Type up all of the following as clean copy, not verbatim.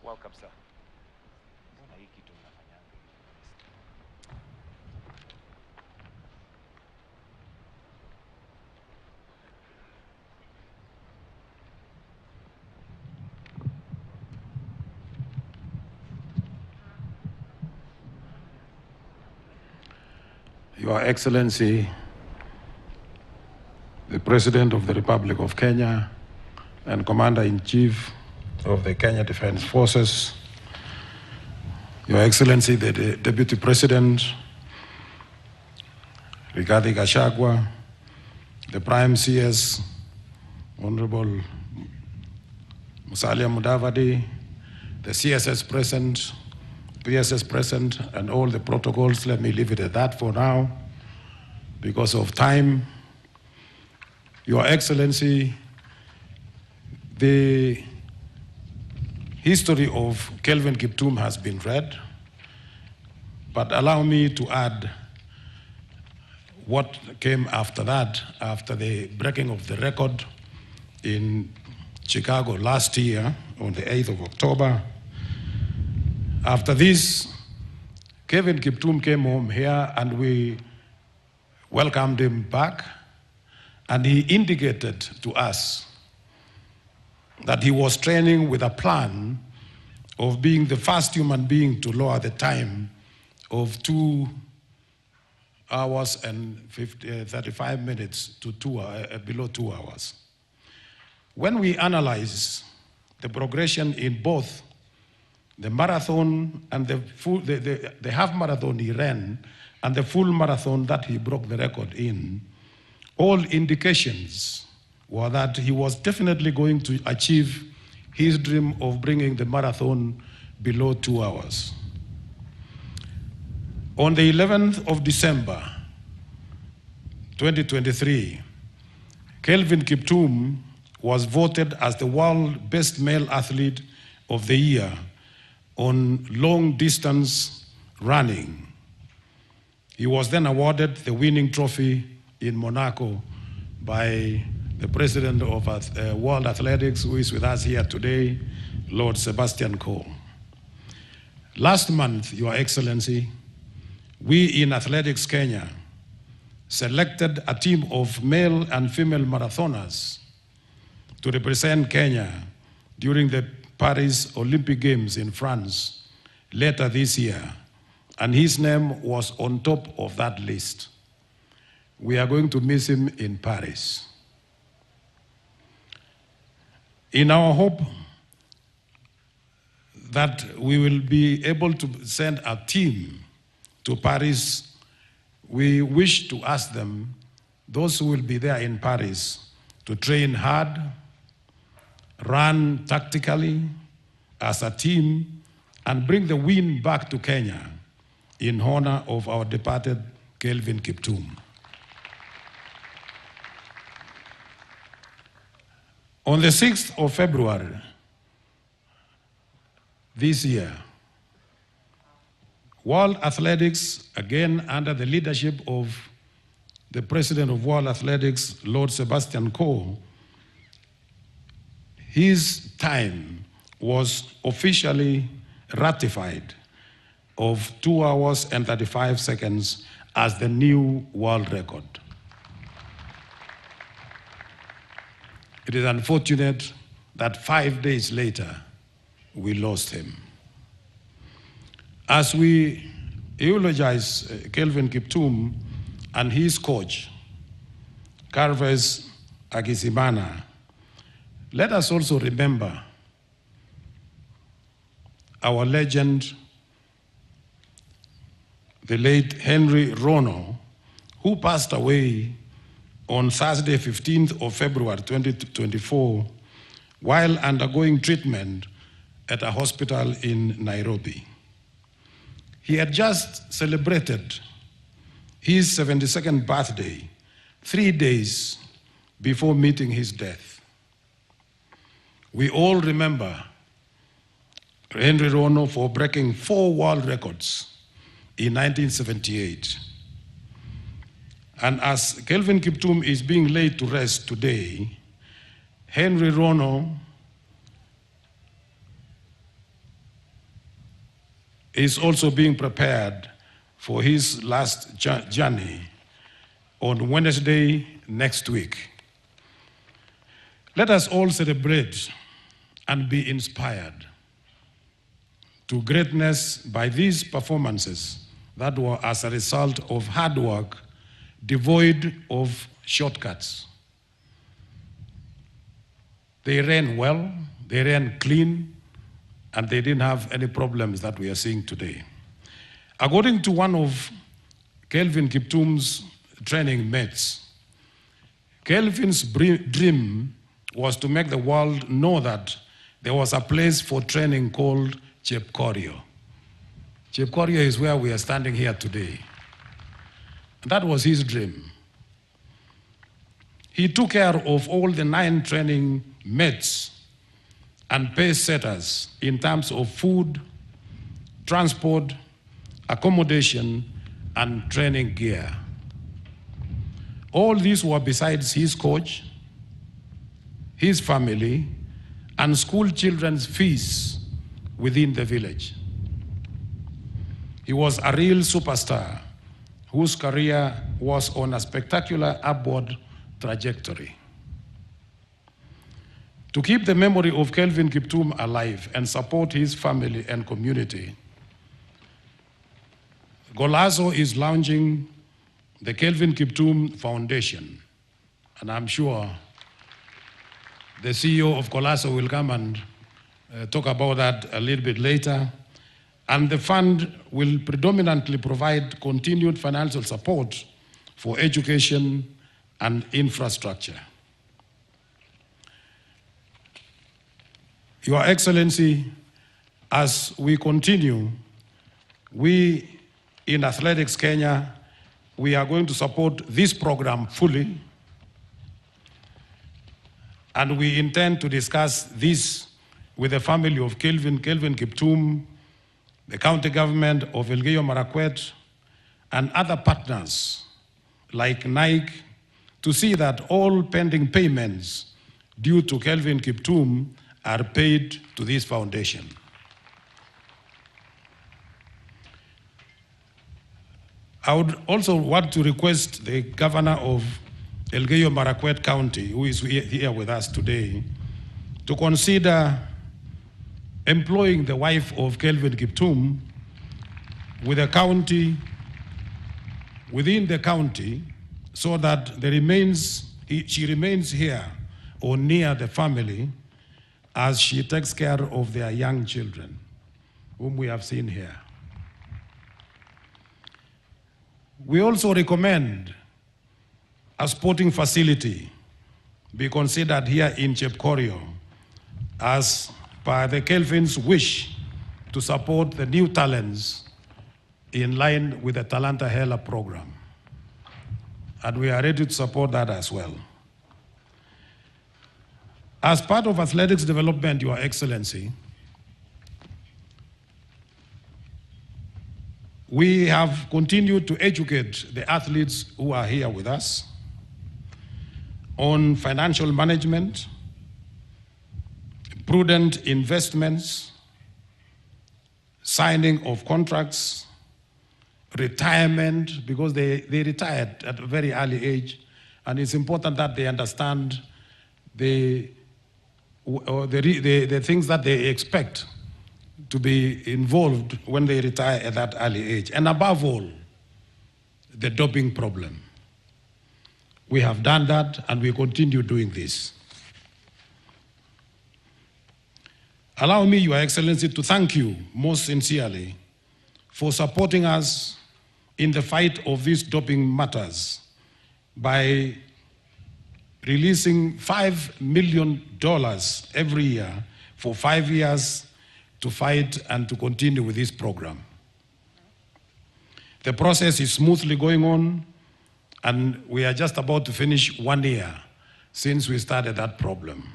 Welcome, sir. Your Excellency, the President of the Republic of Kenya and Commander-in-Chief of the Kenya Defense Forces, Your Excellency, the Deputy President, Rigathi Gachagua, the Prime CS, Honorable Musalia Mudavadi, the CSS President, PSS present, and all the protocols. Let me leave it at that for now because of time. Your Excellency, the history of Kelvin Kiptum has been read, but allow me to add what came after that, after the breaking of the record in Chicago last year on the 8th of October. After this, Kelvin Kiptum came home here and we welcomed him back, and he indicated to us that he was training with a plan of being the first human being to lower the time of 2 hours and 35 minutes to below 2 hours. When we analyze the progression in both the marathon and the half marathon he ran and the full marathon that he broke the record in, all indications were that he was definitely going to achieve his dream of bringing the marathon below 2 hours. On the 11th of December, 2023, Kelvin Kiptum was voted as the world's best male athlete of the year on long distance running. He was then awarded the winning trophy in Monaco by the president of World Athletics, who is with us here today, Lord Sebastian Coe. Last month, Your Excellency, we in Athletics Kenya selected a team of male and female marathoners to represent Kenya during the Paris Olympic Games in France later this year, and his name was on top of that list. We are going to miss him in Paris. In our hope that we will be able to send a team to Paris, we wish to ask them, those who will be there in Paris, to train hard, run tactically as a team, and bring the win back to Kenya in honor of our departed Kelvin Kiptum. On the 6th of February this year, World Athletics, again under the leadership of the President of World Athletics, Lord Sebastian Coe, his time was officially ratified of 2 hours and 35 seconds as the new world record. It is unfortunate that 5 days later, we lost him. As we eulogize Kelvin Kiptum and his coach, Carves Agizimana, let us also remember our legend, the late Henry Rono, who passed away on Thursday, 15th of February, 2024, while undergoing treatment at a hospital in Nairobi. He had just celebrated his 72nd birthday 3 days before meeting his death. We all remember Henry Rono for breaking 4 world records in 1978. And as Kelvin Kiptum is being laid to rest today, Henry Rono is also being prepared for his last journey on Wednesday next week. Let us all celebrate and be inspired to greatness by these performances that were as a result of hard work, devoid of shortcuts. They ran well, they ran clean, and they didn't have any problems that we are seeing today. According to one of Kelvin Kiptum's training mates, Kelvin's dream was to make the world know that there was a place for training called Chepkorio. Chepkorio is where we are standing here today. That was his dream. He took care of all the 9 training mates and pace setters in terms of food, transport, accommodation, and training gear. All these were besides his coach, his family, and school children's fees within the village. He was a real superstar whose career was on a spectacular upward trajectory. To keep the memory of Kelvin Kiptum alive and support his family and community, Golazo is launching the Kelvin Kiptum Foundation, and I'm sure the CEO of Golazo will come and talk about that a little bit later. And the fund will predominantly provide continued financial support for education and infrastructure. Your Excellency, as we continue, we in Athletics Kenya, we are going to support this program fully, and we intend to discuss this with the family of Kelvin Kiptum, the county government of Elgeyo Marakwet, and other partners like Nike, to see that all pending payments due to Kelvin Kiptum are paid to this foundation. I would also want to request the governor of Elgeyo Marakwet County, who is here with us today, to consider employing the wife of Kelvin Kiptum with a county, within the county, so that she remains here or near the family as she takes care of their young children, whom we have seen here. We also recommend a sporting facility be considered here in Chepkorio as per the Kelvin's wish to support the new talents in line with the Talanta Hela program. And we are ready to support that as well. As part of athletics development, Your Excellency, we have continued to educate the athletes who are here with us on financial management, prudent investments, signing of contracts, retirement, because they retired at a very early age, and it's important that they understand the things that they expect to be involved when they retire at that early age. And above all, the doping problem. We have done that, and we continue doing this. Allow me, Your Excellency, to thank you most sincerely for supporting us in the fight of these doping matters by releasing $5 million every year for 5 years to fight and to continue with this program. The process is smoothly going on, and we are just about to finish 1 year since we started that problem,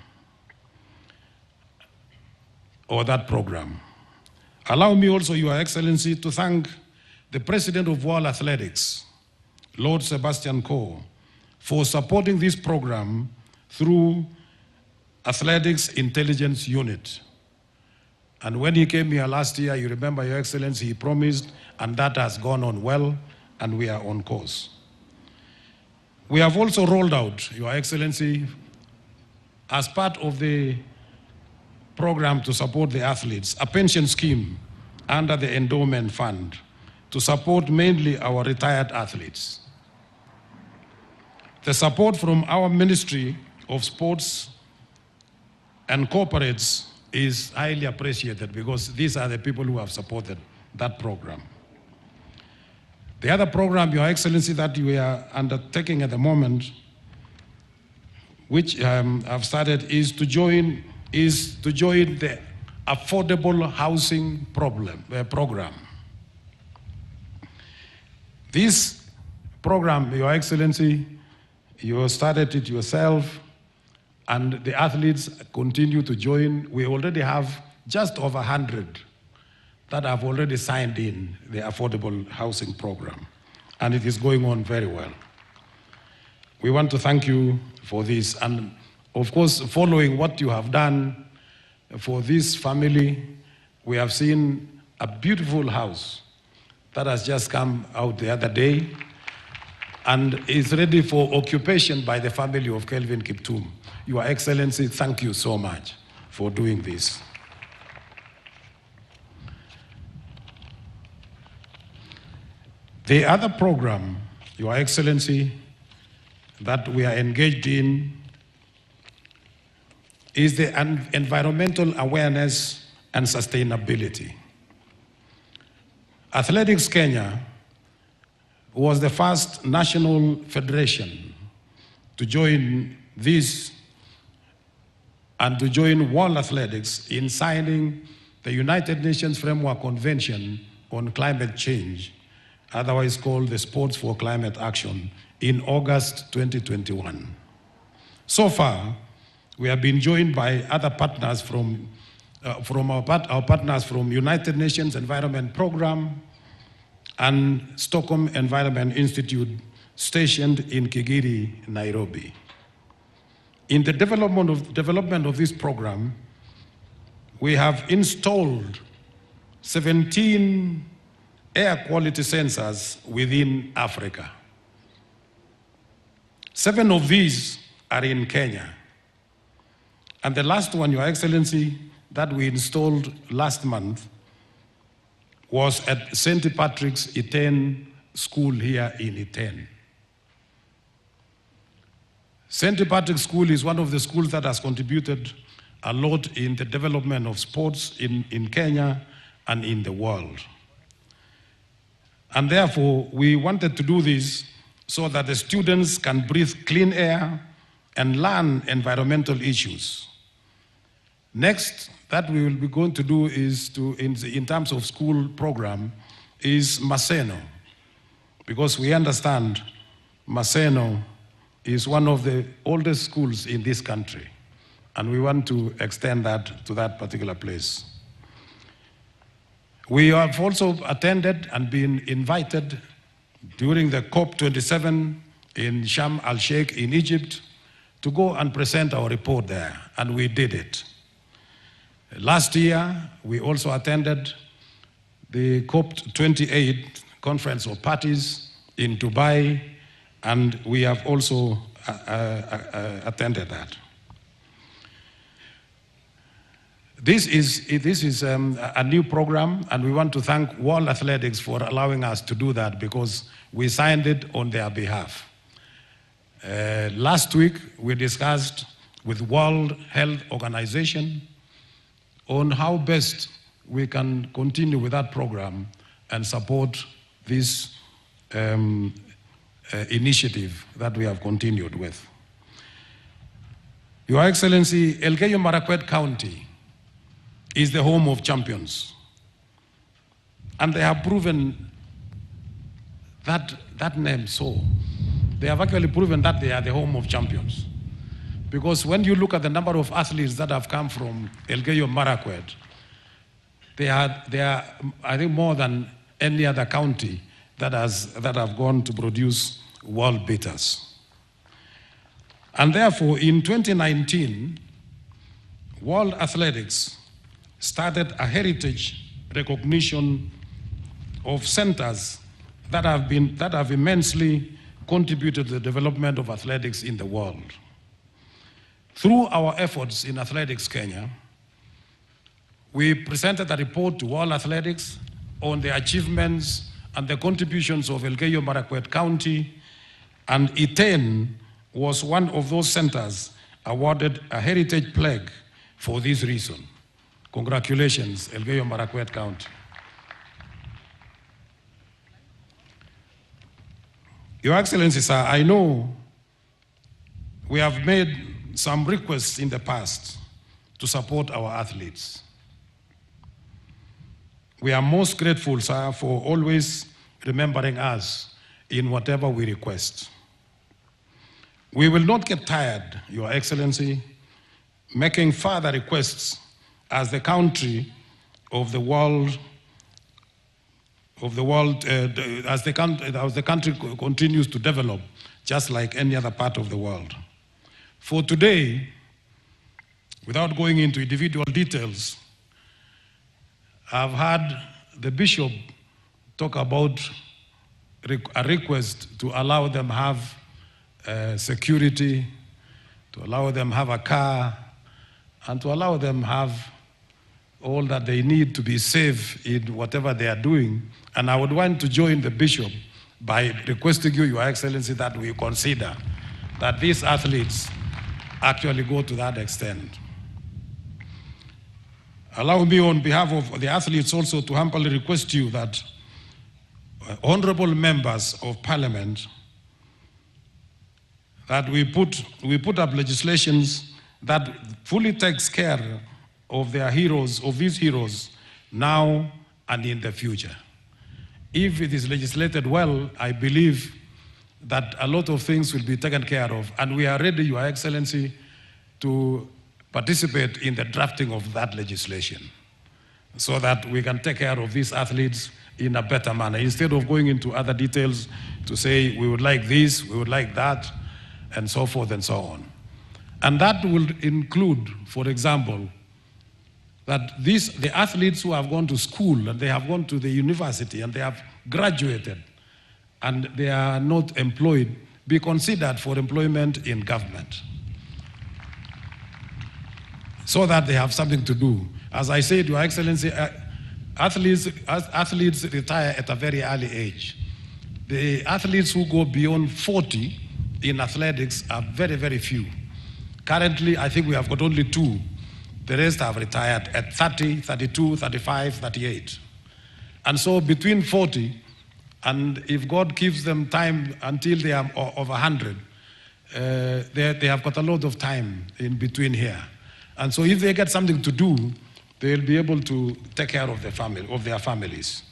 or that program. Allow me also, Your Excellency, to thank the President of World Athletics, Lord Sebastian Coe, for supporting this program through Athletics Intelligence Unit. And when he came here last year, you remember, Your Excellency, he promised, and that has gone on well, and we are on course. We have also rolled out, Your Excellency, as part of the program to support the athletes, a pension scheme under the endowment fund to support mainly our retired athletes. The support from our Ministry of Sports and Corporates is highly appreciated because these are the people who have supported that program. The other program, Your Excellency, that we are undertaking at the moment, which I've started, is to join the affordable housing program. This program, Your Excellency, you started it yourself, and the athletes continue to join. We already have just over 100 that have already signed in the affordable housing program, and it is going on very well. We want to thank you for this, and of course, following what you have done for this family, we have seen a beautiful house that has just come out the other day and is ready for occupation by the family of Kelvin Kiptum. Your Excellency, thank you so much for doing this. The other program, Your Excellency, that we are engaged in is the environmental awareness and sustainability. Athletics Kenya was the first national federation to join this and to join World Athletics in signing the United Nations Framework Convention on Climate Change, otherwise called the Sports for Climate Action, in August 2021. So far, we have been joined by other partners from our partners from United Nations Environment Program and Stockholm Environment Institute stationed in Kigiri, Nairobi. In the development of this program, we have installed 17 air quality sensors within Africa. 7 of these are in Kenya. And the last one, Your Excellency, that we installed last month was at St. Patrick's Iten School here in Iten. St. Patrick's School is one of the schools that has contributed a lot in the development of sports in Kenya and in the world. And therefore, we wanted to do this so that the students can breathe clean air and learn environmental issues. Next, that we will be going to do is in terms of school program, is Maseno. Because we understand Maseno is one of the oldest schools in this country. And we want to extend that to that particular place. We have also attended and been invited during the COP27 in Sharm el-Sheikh in Egypt to go and present our report there, and we did it. Last year, we also attended the COP28 Conference of Parties in Dubai, and we have also attended that. This is a new program, and we want to thank World Athletics for allowing us to do that because we signed it on their behalf. Last week, we discussed with World Health Organization on how best we can continue with that program and support this initiative that we have continued with. Your Excellency, Elgeyo Marakwet County is the home of champions. And they have proven that name so. They have actually proven that they are the home of champions. Because when you look at the number of athletes that have come from Elgeyo Marakwet, they are, I think, more than any other county that have gone to produce world beaters. And therefore, in 2019, World Athletics started a heritage recognition of centers that have immensely contributed to the development of athletics in the world. Through our efforts in Athletics Kenya, we presented a report to World Athletics on the achievements and the contributions of Elgeyo Marakwet County, and Iten was one of those centers awarded a heritage plaque for this reason. Congratulations, Elgeyo Marakwet County. Your Excellency, sir, I know we have made some requests in the past to support our athletes. We are most grateful, sir, for always remembering us in whatever we request. We will not get tired, Your Excellency, making further requests as the country of the world, as the country continues to develop, just like any other part of the world. For today, without going into individual details, I've heard the bishop talk about a request to allow them have security, to allow them have a car, and to allow them have all that they need to be safe in whatever they are doing. And I would want to join the bishop by requesting you, Your Excellency, that we consider that these athletes actually go to that extent. Allow me on behalf of the athletes also to humbly request you that honorable members of parliament, that we put up legislations that fully takes care of their heroes, of these heroes, now and in the future. If it is legislated well, I believe that a lot of things will be taken care of, and we are ready, Your Excellency, to participate in the drafting of that legislation so that we can take care of these athletes in a better manner, instead of going into other details to say we would like this, we would like that, and so forth and so on. And that will include, for example, that the athletes who have gone to school and they have gone to the university and they have graduated and they are not employed, be considered for employment in government, so that they have something to do. As I said, Your Excellency, athletes retire at a very early age. The athletes who go beyond 40 in athletics are very, very few. Currently, I think we have got only 2. The rest have retired at 30, 32, 35, 38. And so between 40, and if God gives them time until they are of 100, they have got a lot of time in between here. And so if they get something to do, they'll be able to take care of their families.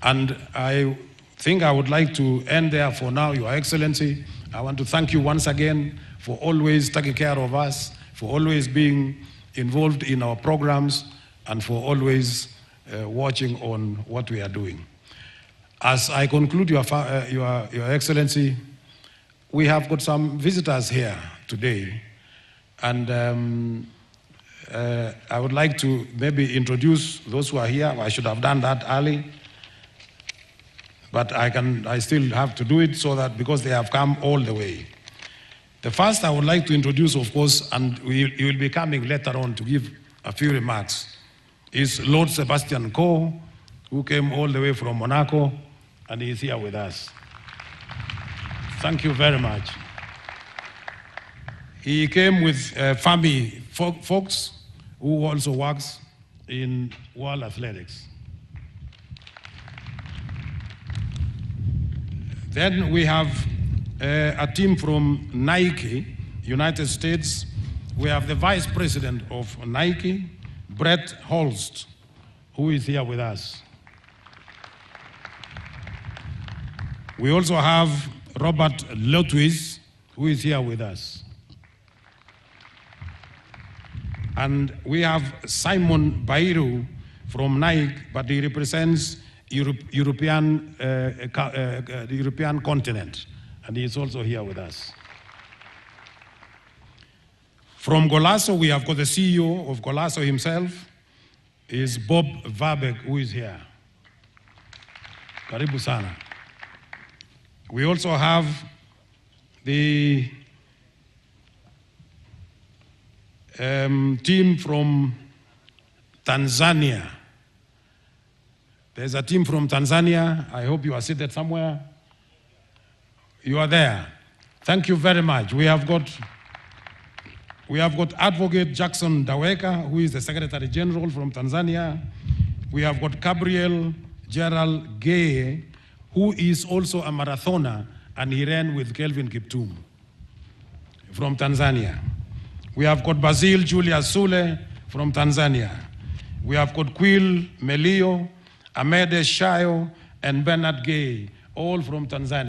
And I think I would like to end there for now, Your Excellency. I want to thank you once again for always taking care of us, for always being involved in our programs, and for always watching on what we are doing. As I conclude, Your Excellency, we have got some visitors here today, and I would like to maybe introduce those who are here. I should have done that early, but I still have to do it so that, because they have come all the way. The first I would like to introduce, of course, and he will be coming later on to give a few remarks, is Lord Sebastian Coe, who came all the way from Monaco, and he is here with us. Thank you very much. He came with Fami Fox, who also works in World Athletics. Then we have a team from Nike, United States. We have the Vice President of Nike, Brett Holst, who is here with us. We also have Robert Lotwis, who is here with us. And we have Simon Bayrou from Nike, but he represents the European continent, and he is also here with us. From Golasso, we have got the CEO of Golasso himself, is Bob Verbeek, who is here. Karibu sana. We also have the team from Tanzania. There's a team from Tanzania. I hope you are seated somewhere. You are there. Thank you very much. We have got Advocate Jackson Daweka, who is the Secretary General from Tanzania. We have got Gabriel Gerald Gay, who is also a marathoner, and he ran with Kelvin Kiptum from Tanzania. We have got Basil Julius Sule from Tanzania. We have got Quil Melio, Ahmed Shayo, and Bernard Gay, all from Tanzania.